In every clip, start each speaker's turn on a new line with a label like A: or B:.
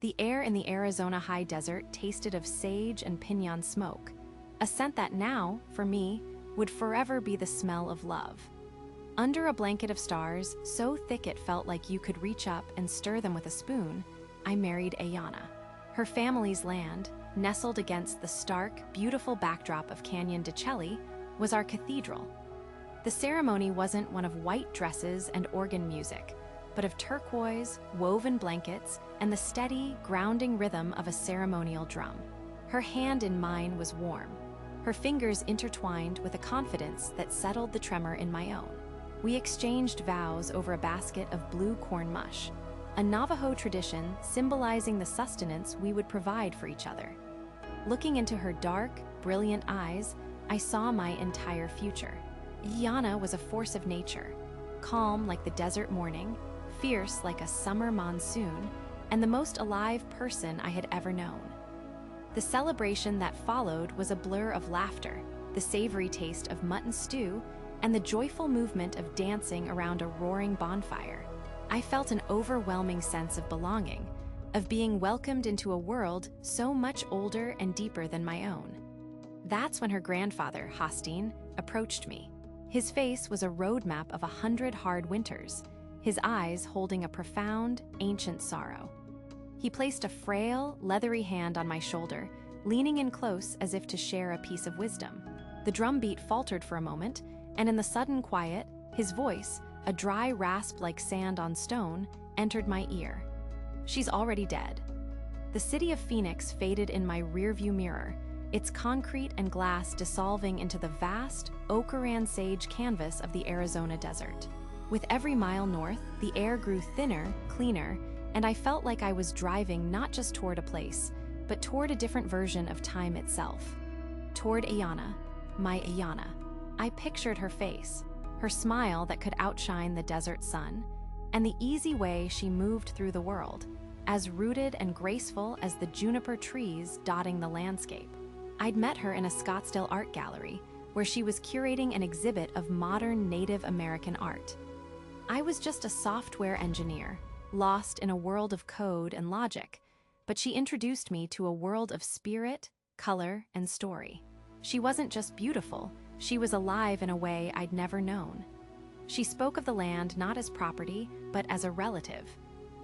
A: The air in the Arizona high desert tasted of sage and piñon smoke, a scent that now, for me, would forever be the smell of love. Under a blanket of stars, so thick it felt like you could reach up and stir them with a spoon, I married Ayana. Her family's land, nestled against the stark, beautiful backdrop of Canyon de Chelly, was our cathedral. The ceremony wasn't one of white dresses and organ music, but of turquoise, woven blankets, and the steady, grounding rhythm of a ceremonial drum. Her hand in mine was warm, her fingers intertwined with a confidence that settled the tremor in my own. We exchanged vows over a basket of blue corn mush, a Navajo tradition symbolizing the sustenance we would provide for each other. Looking into her dark, brilliant eyes, I saw my entire future. Ayana was a force of nature, calm like the desert morning, fierce like a summer monsoon, and the most alive person I had ever known. The celebration that followed was a blur of laughter, the savory taste of mutton stew, and the joyful movement of dancing around a roaring bonfire. I felt an overwhelming sense of belonging, of being welcomed into a world so much older and deeper than my own. That's when her grandfather, Hosteen, approached me. His face was a roadmap of 100 hard winters, his eyes holding a profound, ancient sorrow. He placed a frail, leathery hand on my shoulder, leaning in close as if to share a piece of wisdom. The drumbeat faltered for a moment, and in the sudden quiet, his voice, a dry rasp like sand on stone, entered my ear. "She's already dead." The city of Phoenix faded in my rearview mirror, its concrete and glass dissolving into the vast, Ocaran sage canvas of the Arizona desert. With every mile north, the air grew thinner, cleaner, and I felt like I was driving not just toward a place, but toward a different version of time itself. Toward Ayana, my Ayana. I pictured her face, her smile that could outshine the desert sun, and the easy way she moved through the world, as rooted and graceful as the juniper trees dotting the landscape. I'd met her in a Scottsdale art gallery, where she was curating an exhibit of modern Native American art. I was just a software engineer, lost in a world of code and logic, but she introduced me to a world of spirit, color, and story. She wasn't just beautiful, she was alive in a way I'd never known. She spoke of the land not as property, but as a relative.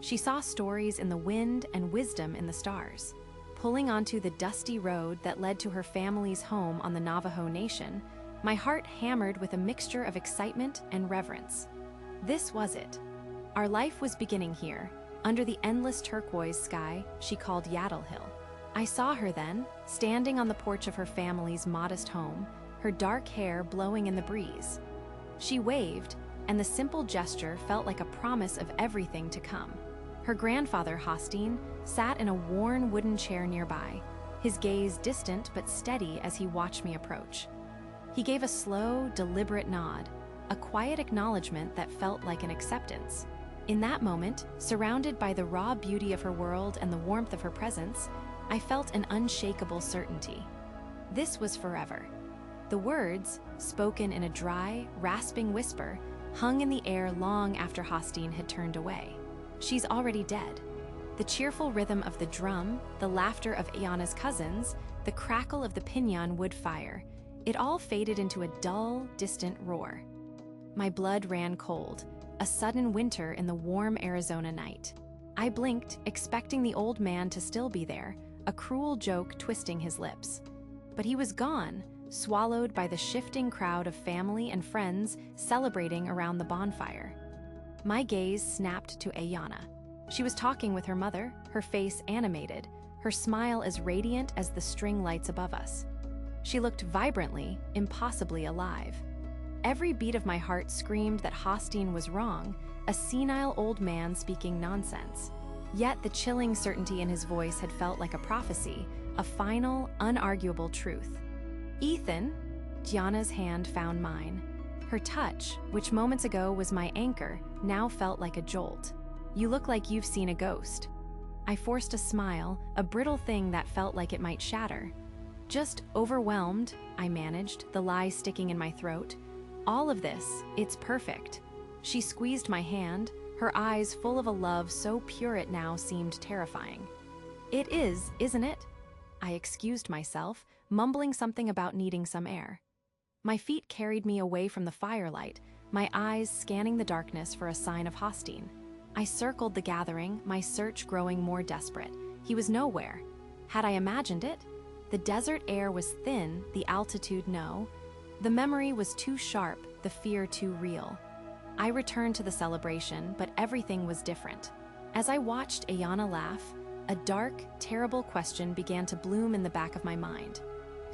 A: She saw stories in the wind and wisdom in the stars. Pulling onto the dusty road that led to her family's home on the Navajo Nation, my heart hammered with a mixture of excitement and reverence. This was it. Our life was beginning here, under the endless turquoise sky she called Yaddle Hill. I saw her then, standing on the porch of her family's modest home, her dark hair blowing in the breeze. She waved, and the simple gesture felt like a promise of everything to come. Her grandfather, Hosteen, sat in a worn wooden chair nearby, his gaze distant but steady as he watched me approach. He gave a slow, deliberate nod, a quiet acknowledgement that felt like an acceptance. In that moment, surrounded by the raw beauty of her world and the warmth of her presence, I felt an unshakable certainty. This was forever. The words, spoken in a dry, rasping whisper, hung in the air long after Hosteen had turned away. "She's already dead." The cheerful rhythm of the drum, the laughter of Ayana's cousins, the crackle of the piñon wood fire, it all faded into a dull, distant roar. My blood ran cold, a sudden winter in the warm Arizona night. I blinked, expecting the old man to still be there, a cruel joke twisting his lips. But he was gone, swallowed by the shifting crowd of family and friends celebrating around the bonfire. My gaze snapped to Ayana. She was talking with her mother, her face animated, her smile as radiant as the string lights above us. She looked vibrantly, impossibly alive. Every beat of my heart screamed that Hosteen was wrong, a senile old man speaking nonsense. Yet the chilling certainty in his voice had felt like a prophecy, a final, unarguable truth. "Ethan," Gianna's hand found mine. Her touch, which moments ago was my anchor, now felt like a jolt. "You look like you've seen a ghost." I forced a smile, a brittle thing that felt like it might shatter. "Just overwhelmed," I managed, the lie sticking in my throat. "All of this, it's perfect." She squeezed my hand, her eyes full of a love so pure it now seemed terrifying. It is, isn't it? I excused myself, mumbling something about needing some air. My feet carried me away from the firelight, my eyes scanning the darkness for a sign of Hostine. I circled the gathering, my search growing more desperate. He was nowhere. Had I imagined it? The desert air was thin, the altitude no. The memory was too sharp, the fear too real. I returned to the celebration, but everything was different. As I watched Ayana laugh, a dark, terrible question began to bloom in the back of my mind.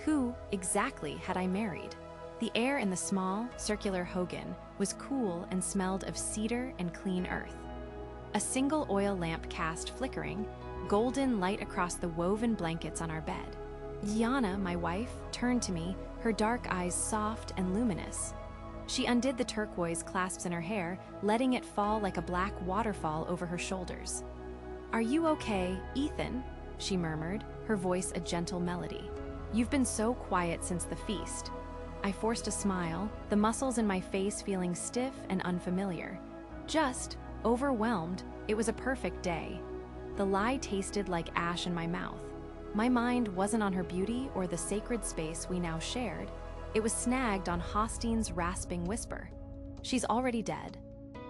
A: Who, exactly, had I married? The air in the small, circular hogan was cool and smelled of cedar and clean earth. A single oil lamp cast flickering, golden light across the woven blankets on our bed. Yana, my wife, turned to me, her dark eyes soft and luminous. She undid the turquoise clasps in her hair, letting it fall like a black waterfall over her shoulders. "Are you okay, Ethan?" she murmured, her voice a gentle melody. "You've been so quiet since the feast." I forced a smile, the muscles in my face feeling stiff and unfamiliar. Just overwhelmed. It was a perfect day. The lie tasted like ash in my mouth. My mind wasn't on her beauty or the sacred space we now shared. It was snagged on Hostine's rasping whisper. "She's already dead."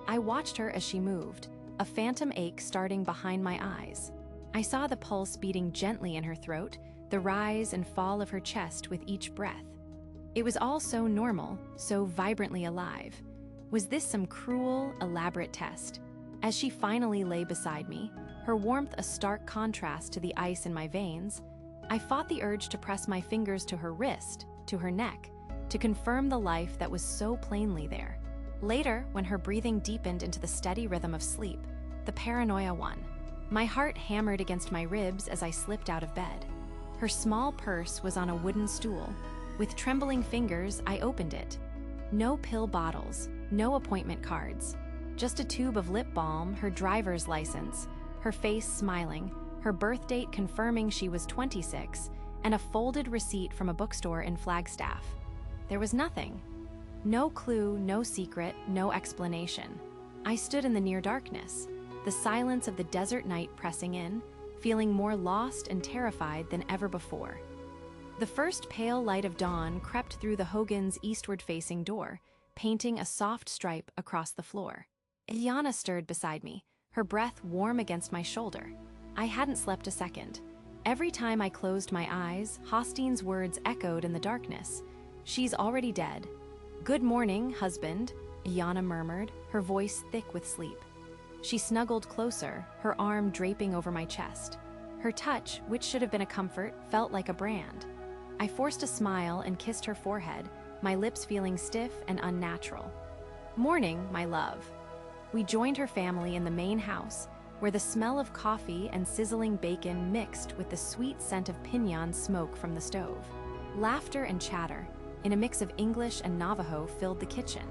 A: I watched her as she moved, a phantom ache starting behind my eyes. I saw the pulse beating gently in her throat, the rise and fall of her chest with each breath. It was all so normal, so vibrantly alive. Was this some cruel, elaborate test? As she finally lay beside me, her warmth a stark contrast to the ice in my veins, I fought the urge to press my fingers to her wrist, to her neck, to confirm the life that was so plainly there. Later, when her breathing deepened into the steady rhythm of sleep, the paranoia won. My heart hammered against my ribs as I slipped out of bed. Her small purse was on a wooden stool. With trembling fingers, I opened it. No pill bottles, no appointment cards. Just a tube of lip balm, her driver's license, her face smiling, her birth date confirming she was 26, and a folded receipt from a bookstore in Flagstaff. There was nothing. No clue, no secret, no explanation. I stood in the near darkness, the silence of the desert night pressing in, feeling more lost and terrified than ever before. The first pale light of dawn crept through the Hogan's eastward-facing door, painting a soft stripe across the floor. Ilyana stirred beside me, her breath warm against my shoulder. I hadn't slept a second. Every time I closed my eyes, Hostine's words echoed in the darkness. "She's already dead." "Good morning, husband," Ilyana murmured, her voice thick with sleep. She snuggled closer, her arm draping over my chest. Her touch, which should have been a comfort, felt like a brand. I forced a smile and kissed her forehead, my lips feeling stiff and unnatural. "Morning, my love." We joined her family in the main house, where the smell of coffee and sizzling bacon mixed with the sweet scent of piñon smoke from the stove. Laughter and chatter, in a mix of English and Navajo, filled the kitchen.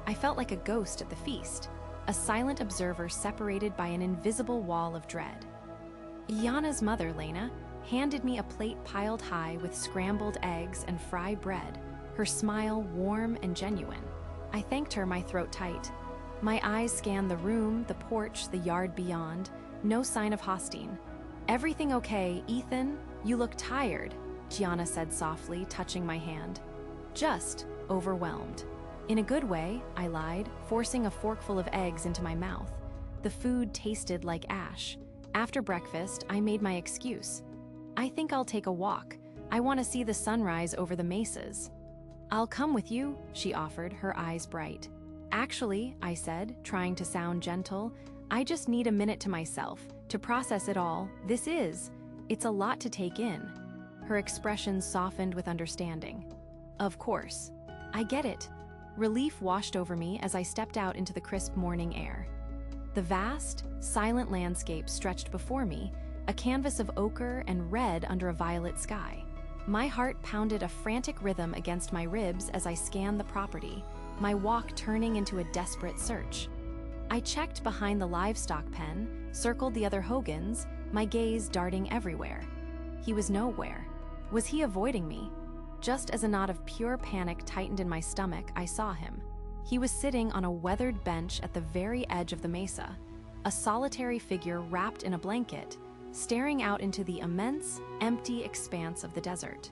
A: I felt like a ghost at the feast, a silent observer separated by an invisible wall of dread. Iana's mother, Lena, handed me a plate piled high with scrambled eggs and fried bread, her smile warm and genuine. I thanked her, my throat tight. My eyes scanned the room, the porch, the yard beyond. No sign of Hostine. "Everything okay, Ethan? You look tired," Gianna said softly, touching my hand. "Just overwhelmed." "In a good way," I lied, forcing a forkful of eggs into my mouth. The food tasted like ash. After breakfast, I made my excuse. "I think I'll take a walk. I want to see the sunrise over the mesas." "I'll come with you," she offered, her eyes bright. "Actually," I said, trying to sound gentle, "I just need a minute to myself, to process it all. It's a lot to take in." Her expression softened with understanding. "Of course. I get it." Relief washed over me as I stepped out into the crisp morning air. The vast, silent landscape stretched before me, a canvas of ochre and red under a violet sky. My heart pounded a frantic rhythm against my ribs as I scanned the property, my walk turning into a desperate search. I checked behind the livestock pen, circled the other Hogans, my gaze darting everywhere. He was nowhere. Was he avoiding me? Just as a knot of pure panic tightened in my stomach, I saw him. He was sitting on a weathered bench at the very edge of the mesa, a solitary figure wrapped in a blanket, staring out into the immense, empty expanse of the desert.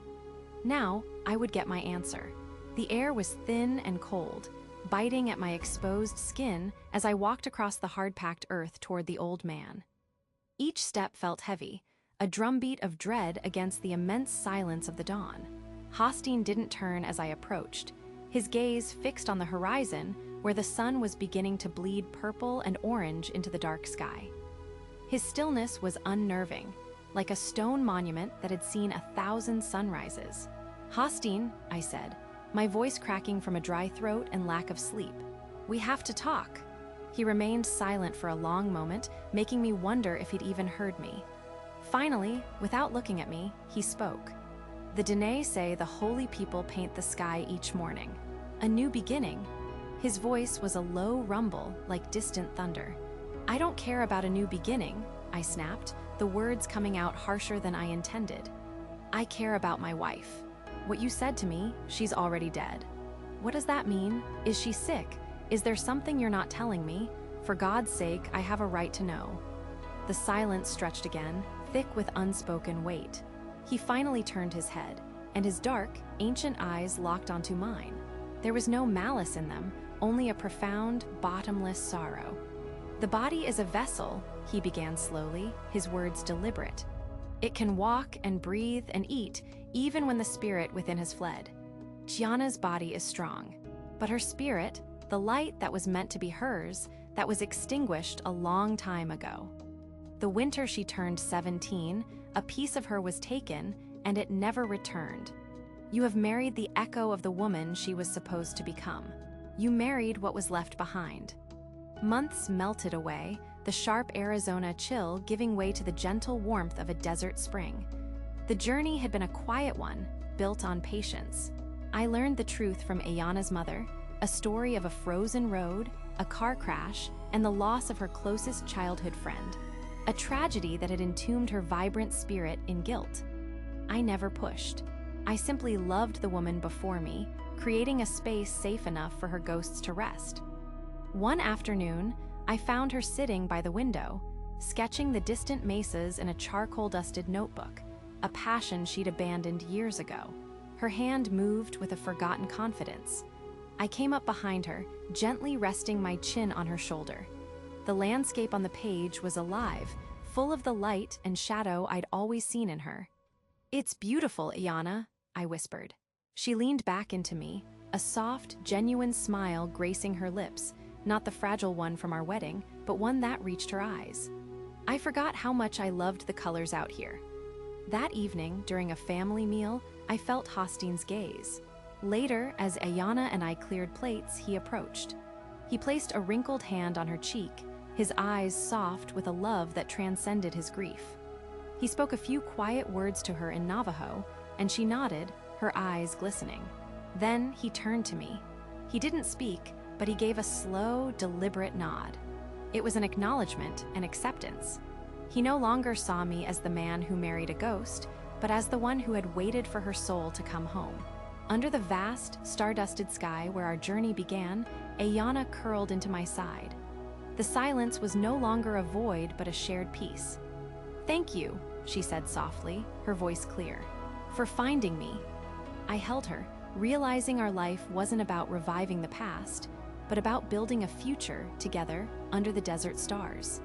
A: Now, I would get my answer. The air was thin and cold, biting at my exposed skin as I walked across the hard-packed earth toward the old man. Each step felt heavy, a drumbeat of dread against the immense silence of the dawn. Hosteen didn't turn as I approached, his gaze fixed on the horizon where the sun was beginning to bleed purple and orange into the dark sky. His stillness was unnerving, like a stone monument that had seen 1,000 sunrises. "Hosteen," I said, my voice cracking from a dry throat and lack of sleep. "We have to talk." He remained silent for a long moment, making me wonder if he'd even heard me. Finally, without looking at me, he spoke. "The Dene say the holy people paint the sky each morning. A new beginning." His voice was a low rumble, like distant thunder. "I don't care about a new beginning," I snapped, the words coming out harsher than I intended. "I care about my wife. What you said to me, she's already dead." "What does that mean? Is she sick? Is there something you're not telling me? For God's sake, I have a right to know." The silence stretched again, thick with unspoken weight. He finally turned his head, and his dark, ancient eyes locked onto mine. There was no malice in them, only a profound, bottomless sorrow. "The body is a vessel," he began slowly, his words deliberate. "It can walk and breathe and eat, even when the spirit within has fled. Gianna's body is strong, but her spirit, the light that was meant to be hers, that was extinguished a long time ago. The winter she turned 17, a piece of her was taken, and it never returned. You have married the echo of the woman she was supposed to become. You married what was left behind." Months melted away, the sharp Arizona chill giving way to the gentle warmth of a desert spring. The journey had been a quiet one, built on patience. I learned the truth from Ayana's mother, a story of a frozen road, a car crash, and the loss of her closest childhood friend. A tragedy that had entombed her vibrant spirit in guilt. I never pushed. I simply loved the woman before me, creating a space safe enough for her ghosts to rest. One afternoon, I found her sitting by the window, sketching the distant mesas in a charcoal-dusted notebook, a passion she'd abandoned years ago. Her hand moved with a forgotten confidence. I came up behind her, gently resting my chin on her shoulder. The landscape on the page was alive, full of the light and shadow I'd always seen in her. "It's beautiful, Ayana," I whispered. She leaned back into me, a soft, genuine smile gracing her lips, not the fragile one from our wedding, but one that reached her eyes. I forgot how much I loved the colors out here. That evening, during a family meal, I felt Hosteen's gaze. Later, as Ayana and I cleared plates, he approached. He placed a wrinkled hand on her cheek, his eyes soft with a love that transcended his grief. He spoke a few quiet words to her in Navajo, and she nodded, her eyes glistening. Then he turned to me. He didn't speak, but he gave a slow, deliberate nod. It was an acknowledgement, an acceptance. He no longer saw me as the man who married a ghost, but as the one who had waited for her soul to come home. Under the vast, star-dusted sky where our journey began, Ayana curled into my side. The silence was no longer a void, but a shared peace. "Thank you," she said softly, her voice clear, "for finding me." I held her, realizing our life wasn't about reviving the past, but about building a future together under the desert stars.